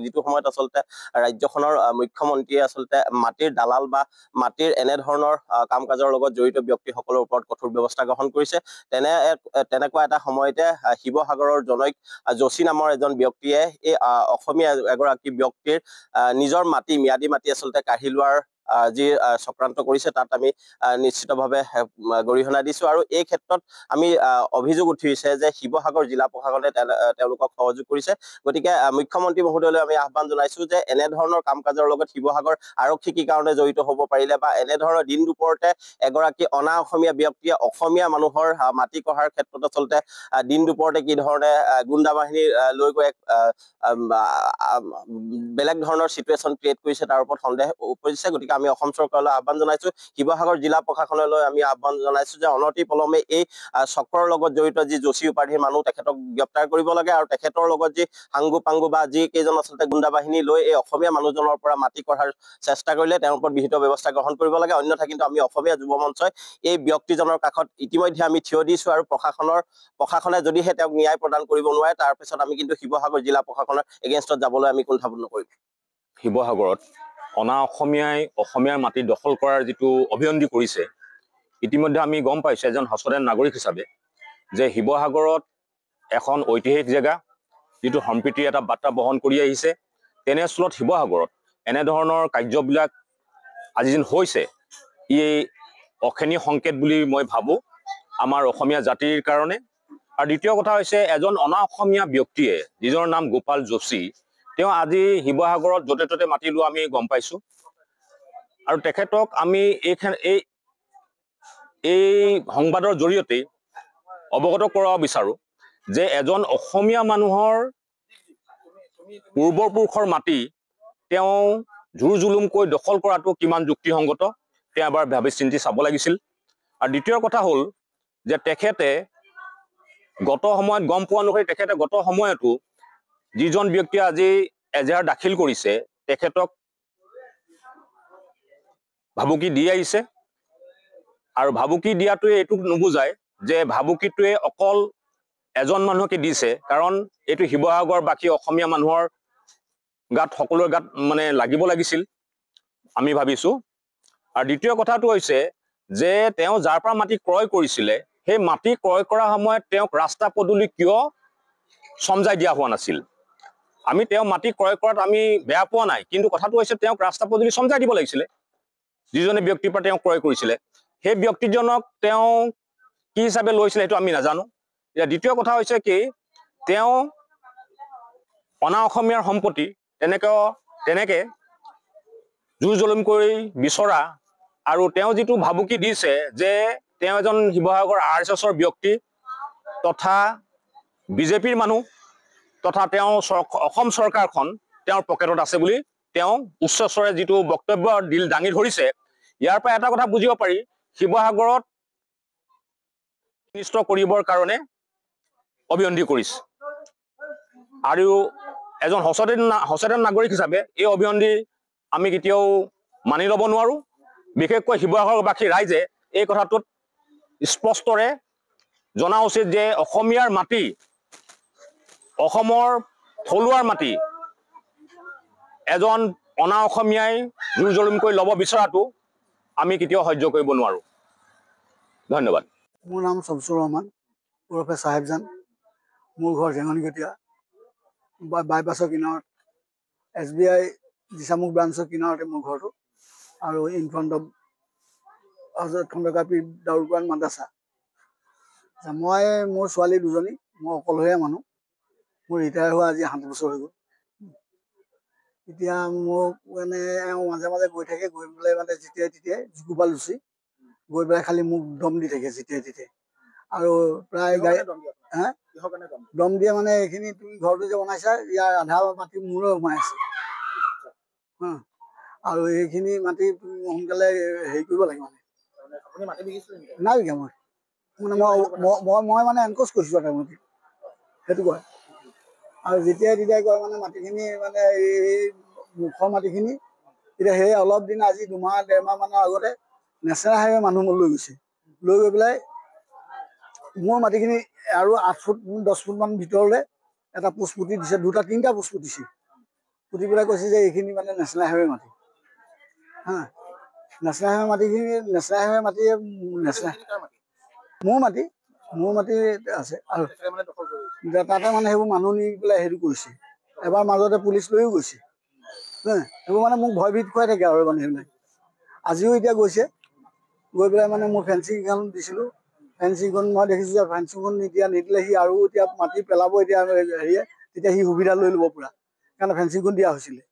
যিটো সময়ত আচলতে ৰাজ্যখনৰ মুখ্যমন্ত্ৰীয়ে আচলতে মাটিৰ দালাল বা মাটিৰ এনেধৰণৰ কাম কাজৰ লগত জড়িত ব্যক্তিসকলৰ ওপৰত কঠোৰ ব্যৱস্থা গ্ৰহণ কৰিছে তেনেকুৱা এটা সময়তে শিৱসাগৰৰ জনৈক যোশী নামৰ এজন ব্যক্তিয়ে এই অসমীয়া এগৰাকী ব্যক্তিৰ নিজৰ মাটি ম্যাদী মাটি আচলতে কাঢ়ি লোৱাৰ যি চক্ৰান্ত কৰিছে তাত আমি নিশ্চিতভাৱে গৰিহণা দিছো আৰু এই ক্ষেত্ৰত আমি অভিযোগ উঠিছে যে শিৱসাগৰ জিলা প্ৰশাসনে তেওঁলোকক সহযোগ কৰিছে গতিকে মুখ্যমন্ত্ৰী মহোদয়লৈ আমি আহ্বান জনাইছো যে এনেধৰণৰ কাম কাজৰ লগত শিৱসাগৰ আৰক্ষী কি কাৰণে জড়িত হ'ব পাৰিলে বা এনেধৰণৰ দিন দুপৰতে এগৰাকী অনা অসমীয়া ব্যক্তিয়ে অসমীয়া মানুহৰ মাটি কঢ়াৰ ক্ষেত্ৰত আচলতে দিন দুপৰতে কি ধৰণে গুণ্ডা বাহিনী লৈ গৈ বেলেগ ধৰণৰ চিটুৱেশ্যন ক্ৰিয়েট কৰিছে তাৰ ওপৰত সন্দেহ উপজিছে গতিকে আমি অসম চৰকাৰলৈ আহ্বান জনাইছো শিৱসাগৰ জিলা প্ৰশাসনলৈ আমি আহ্বান জনাইছো যে অনতি পলমে এই চক্ৰৰ লগত জড়িত যি যোশী উপাধিৰ মানুহ তেখেতক গ্ৰেপ্তাৰ কৰিব লাগে আৰু তেখেতৰ লগত যি হাংগু পাংগু বা যি কেইজন আচলতে গুণ্ডা বাহিনী লৈ এই অসমীয়া মানুহজনৰ পৰা মাটি কঢ়াৰ চেষ্টা কৰিলে তেওঁৰ ওপৰত বিহিত ব্যৱস্থা গ্ৰহণ কৰিব লাগে অন্যথা কিন্তু আমি অসমীয়া যুৱ মঞ্চই এই ব্যক্তিজনৰ কাষত ইতিমধ্যে আমি থিয় দিছো আৰু প্ৰশাসনে যদিহে তেওঁক ন্যায় প্ৰদান কৰিব নোৱাৰে তাৰ পিছত আমি কিন্তু শিৱসাগৰ জিলা প্ৰশাসনৰ এগেইনষ্টত যাবলৈ আমি কুণ্ঠাবোধ নকৰিম শিৱসাগৰত অনা অসমীয়াই অসমীয়াৰ মাটি দখল কৰাৰ যিটো অভিয়ন্তি কৰিছে ইতিমধ্যে আমি গম পাইছোঁ এজন সচেতন নাগৰিক হিচাপে যে শিৱসাগৰত এখন ঐতিহাসিক জেগা যিটো সম্প্ৰীতিৰ এটা বাৰ্তা বহন কৰি আহিছে তেনেস্থলত শিৱসাগৰত এনেধৰণৰ কাৰ্যবিলাক আজি যেন হৈছে ই অখেনী সংকেত বুলি মই ভাবোঁ আমাৰ অসমীয়া জাতিৰ কাৰণে আৰু দ্বিতীয় কথা হৈছে এজন অনা অসমীয়া ব্যক্তিয়ে যিজনৰ নাম গোপাল যোশী তেওঁ আজি শিৱসাগৰত য'তে ত'তে মাতি লোৱা আমি গম পাইছোঁ আৰু তেখেতক আমি এই সংবাদৰ জৰিয়তে অৱগত কৰাব বিচাৰোঁ যে এজন অসমীয়া মানুহৰ পূৰ্বপুৰুষৰ মাটি তেওঁ জোৰ জুলুমকৈ দখল কৰাটো কিমান যুক্তিসংগত তেওঁ এবাৰ ভাবি চিন্তি চাব লাগিছিল আৰু দ্বিতীয় কথা হ'ল যে তেখেতে গত সময়ত গম পোৱা অনুসৰি তেখেতে গত সময়তো যিজন ব্যক্তিয়ে আজি এজাহাৰ দাখিল কৰিছে তেখেতক ভাবুকি দি আহিছে আৰু ভাবুকি দিয়াটোৱে এইটো নুবুজায় যে ভাবুকিটোৱে অকল এজন মানুহকে দিছে কাৰণ এইটো শিৱসাগৰবাসী অসমীয়া মানুহৰ গাত সকলোৰে গাত মানে লাগিব লাগিছিল আমি ভাবিছোঁ আৰু দ্বিতীয় কথাটো হৈছে যে তেওঁ যাৰ পৰা মাটি ক্ৰয় কৰিছিলে সেই মাটি ক্ৰয় কৰাৰ সময়ত তেওঁক ৰাস্তা পদূলি কিয় সমজাই দিয়া হোৱা নাছিল আমি তেওঁ মাটি ক্ৰয় কৰাত আমি বেয়া পোৱা নাই কিন্তু কথাটো হৈছে তেওঁক ৰাস্তা পদূলি সমজাই দিব লাগিছিলে যিজনে ব্যক্তিৰ পৰা তেওঁ ক্ৰয় কৰিছিলে সেই ব্যক্তিজনক তেওঁ কি হিচাপে লৈছিলে সেইটো আমি নাজানো এতিয়া দ্বিতীয় কথা হৈছে কি তেওঁ অনা অসমীয়াৰ সম্পত্তি তেনেকে জোৰ জুলুম কৰি বিচৰা আৰু তেওঁ যিটো ভাবুকি দিছে যে তেওঁ এজন শিৱসাগৰ RSSৰ ব্যক্তি তথা বিজেপিৰ মানুহ তথা তেওঁ অসম চৰকাৰখন তেওঁৰ পকেটত আছে বুলি তেওঁ উচ্চস্বৰে যিটো বক্তব্য দাঙি ধৰিছে ইয়াৰ পৰা এটা কথা বুজিব পাৰি শিৱসাগৰত নিষ্ঠ কৰিবৰ কাৰণে অভিয়ন্তি কৰিছে আৰু এজন সচেতন নাগৰিক হিচাপে এই অভিয়ন্তি আমি কেতিয়াও মানি ল'ব নোৱাৰোঁ বিশেষকৈ শিৱসাগৰবাসী ৰাইজে এই কথাটোত স্পষ্টৰে জনা উচিত যে অসমীয়াৰ মাটি অসমৰ থলুৱাৰ মাটি এজন অনা অসমীয়াই জোৰ জুলুমকৈ ল'ব বিচৰাটো আমি কেতিয়াও সহ্য কৰিব নোৱাৰোঁ ধন্যবাদ মোৰ নাম শমছুৰ ৰহমান ওৰফে চাহেবজান মোৰ ঘৰ জেঙনিকটীয়া বাইপাছৰ কিনাৰত SBI দিছামুখ ব্ৰাঞ্চৰ কিনাৰতে মোৰ ঘৰটো আৰু ইন ফ্ৰণ্ট অফ হজৰত খণ্ডকাপীৰ দাৰুকান মাদ্ৰাছা মই মোৰ ছোৱালী দুজনী মই অকলশৰীয়া মানুহ মোৰ ৰিটায়াৰ হোৱা আজি 7 বছৰ হৈ গ'ল এতিয়া মোক মানে মাজে মাজে গৈ থাকে গৈ পেলাই মানে যেতিয়াই তেতিয়াই গোপাল যোশী গৈ পেলাই খালি মোক দম দি থাকে যেতিয়াই তেতিয়াই আৰু প্ৰায় গাড়ী দম দিয়ে মানে এইখিনি তুমি ঘৰটো যে বনাইছা ইয়াৰ আধা মাটি মোৰে সোমাই আছে আৰু এইখিনি মাটি তুমি সোনকালে হেৰি কৰিব লাগে মানে নাই বিঘা মই মানে এনক'জ কৰিছোঁ এটা মাটি সেইটো কয় আৰু যেতিয়াই তেতিয়াই কয় মানে মাটিখিনি মানে এই মুখৰ মাটিখিনি এতিয়া সেই অলপ দিন আজি 2-1.5 মাহৰ আগতে নেচেৰা হাইৱে মানুহ লৈ গৈছে লৈ গৈ পেলাই মোৰ মাটিখিনি আৰু 8 ফুট 10 ফুটমান ভিতৰলৈ এটা পোষ্ট পুতি দিছে 2-3টা পোষ্ট পুতিছে পুতি পেলাই কৈছে যে এইখিনি মানে নেশ্যনেল হাইৱে মাটি হা নেশ্যনেল হাইৱে মাটিখিনি নেশ্যনেল হাইৱে মাটি মোৰ মাটি আছে আৰু তাতে মানে সেইবোৰ মানুহ নি পেলাই হেৰি কৰিছে এবাৰ মাজতে পুলিচ লৈও গৈছে সেইবোৰ মানে মোক ভয়ভীত খুৱাই থাকে আৰু মানে সেইবিলাক আজিও এতিয়া গৈছে গৈ পেলাই মানে মোৰ ফেঞ্চিংখন দিছিলোঁ ফেঞ্চিংখন মই দেখিছোঁ যে ফেঞ্চিংখন এতিয়া নিদিলে সি আৰু এতিয়া মাটি পেলাব এতিয়া হেৰিয়ে তেতিয়া সি সুবিধা লৈ ল'ব পুৰা কাৰণ ফেঞ্চিংখন দিয়া হৈছিলে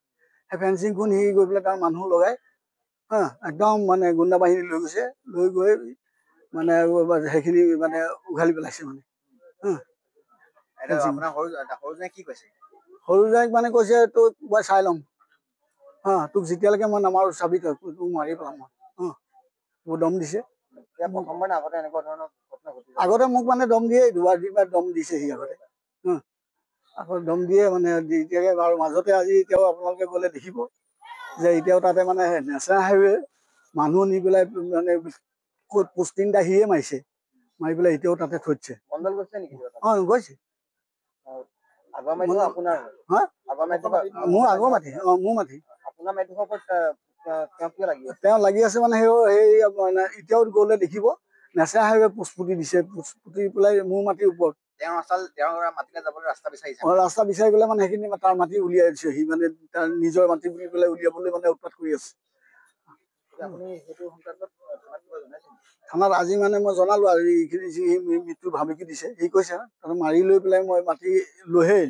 সেই ফেঞ্চিংখন সি গৈ পেলাই তাৰ মানুহ লগাই একদম মানে গুণ্ডা বাহিনী লৈ গৈছে লৈ গৈ মানে সেইখিনি মানে উঘালি পেলাইছে মানে সৰু জাইক মানে কৈছে তোক মই চাই ল'ম তোক যেতিয়ালৈকে মই নামাৰো চাবি তই তোক মাৰি পেলাম মই দম দিছে আগতে মোক মানে দম দিয়ে দুবাৰ দম দিছে সি আগতে আকৌ দম দিয়ে মানে এতিয়াকে বাৰু মাজতে আজি এতিয়াও আপোনালোকে গ'লে দেখিব যে এতিয়াও তাতে মানে নেশ্যনেল হাইৱে মানুহ নি পেলাই মানে ক'ত পোষ্টিং এটা সিয়ে মাৰিছে মাৰি পেলাই এতিয়াও তাতে থৈছে গৈছে মোৰ আগৰ মাটি মোৰ মাটি তেওঁ লাগি আছে মানে সেই মানে এতিয়াও গ'লে দেখিব নেশ্যনেল হাইৱে পোষ্ট পুতি দিছে পোষ্ট পুতি পেলাই মোৰ মাটিৰ ওপৰত ৰাস্তা বিচাৰি পেলাই মানে সেইখিনি তাৰ মাটি উলিয়াই দিছে সি মানে তাৰ নিজৰ মাটি বুলি পেলাই উলিয়াবলৈ মানে উৎপাত কৰি আছে থানাত আজি মানে মই জনালো আৰু এইখিনি যি মৃত্যু ভাবুকি দিছে সি কৈছে মাৰি লৈ পেলাই মই মাটি লৈহে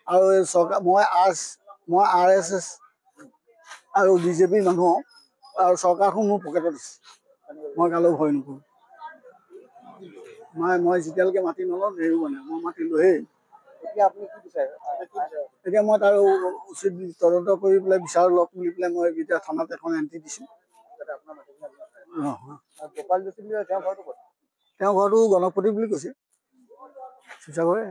আৰু চৰকাৰ মই RSS আৰু BJPৰ মানুহ আৰু চৰকাৰখন মোৰ পকেটত আছে মই কালৈ ভয় নকৰোঁ মই যেতিয়ালৈকে মাটি নলওঁ নেৰো মানে মই মাটি লৈহে এতিয়া মই তাৰ উচিত তদন্ত কৰি পেলাই বিচাৰ লওক বুলি পেলাই মই এতিয়া থানাত এখন এণ্ট্ৰি দিছোঁ তেওঁ ঘৰটো গণপতি বুলি কৈছে শিৱসাগৰে